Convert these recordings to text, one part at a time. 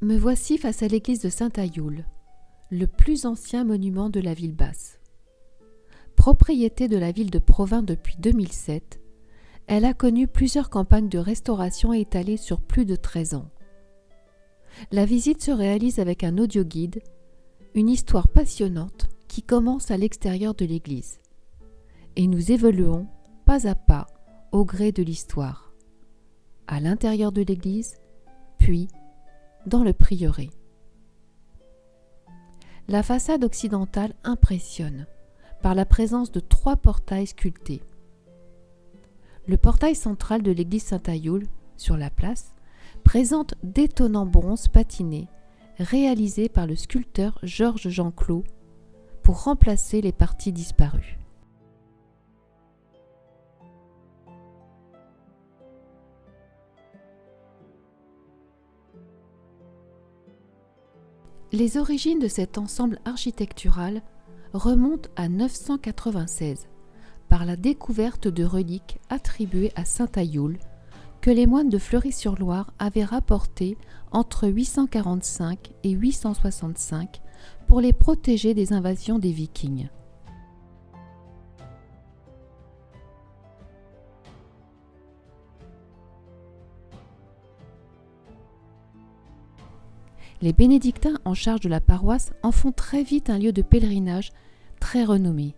Me voici face à l'église de Saint-Ayoul, le plus ancien monument de la ville basse. Propriété de la ville de Provins depuis 2007, elle a connu plusieurs campagnes de restauration étalées sur plus de 13 ans. La visite se réalise avec un audioguide, une histoire passionnante qui commence à l'extérieur de l'église. Et nous évoluons pas à pas au gré de l'histoire, à l'intérieur de l'église, puis dans le prieuré. La façade occidentale impressionne par la présence de 3 portails sculptés. Le portail central de l'église Saint-Ayoul, sur la place, présente d'étonnants bronzes patinés réalisés par le sculpteur Georges Jeanclos pour remplacer les parties disparues. Les origines de cet ensemble architectural remontent à 996 par la découverte de reliques attribuées à Saint-Ayoul que les moines de Fleury-sur-Loire avaient rapportées entre 845 et 865 pour les protéger des invasions des Vikings. Les bénédictins en charge de la paroisse en font très vite un lieu de pèlerinage très renommé.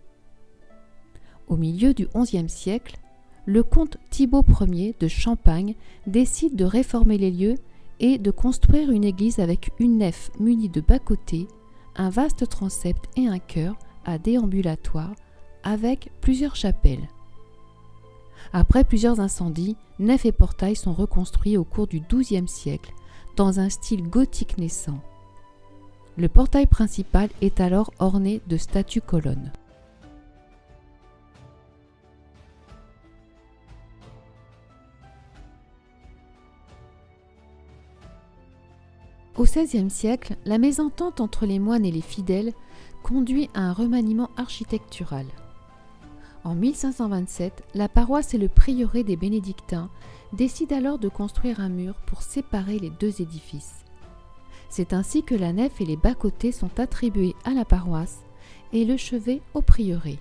Au milieu du XIe siècle, le comte Thibaut Ier de Champagne décide de réformer les lieux et de construire une église avec une nef munie de bas-côtés, un vaste transept et un chœur à déambulatoire avec plusieurs chapelles. Après plusieurs incendies, nef et portail sont reconstruits au cours du XIIe siècle dans un style gothique naissant. Le portail principal est alors orné de statues-colonnes. Au XVIe siècle, la mésentente entre les moines et les fidèles conduit à un remaniement architectural. En 1527, la paroisse et le prieuré des bénédictins décident alors de construire un mur pour séparer les 2 édifices. C'est ainsi que la nef et les bas-côtés sont attribués à la paroisse et le chevet au prieuré.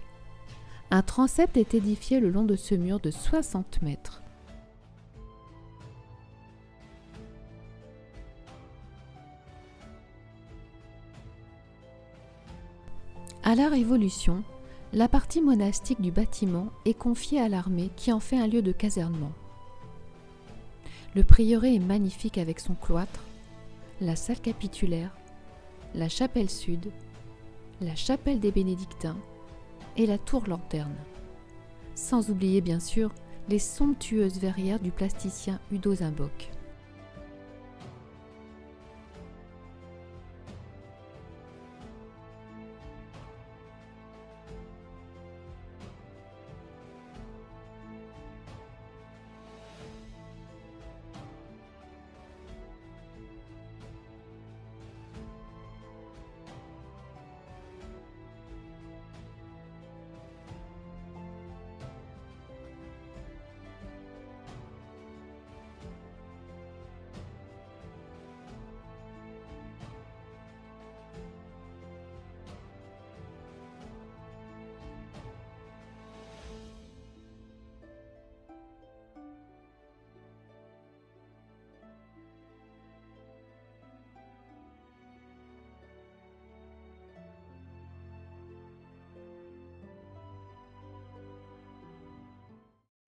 Un transept est édifié le long de ce mur de 60 mètres. À la Révolution, la partie monastique du bâtiment est confiée à l'armée qui en fait un lieu de casernement. Le prieuré est magnifique avec son cloître, la salle capitulaire, la chapelle sud, la chapelle des bénédictins et la tour-lanterne. Sans oublier bien sûr les somptueuses verrières du plasticien Udo Zimbock.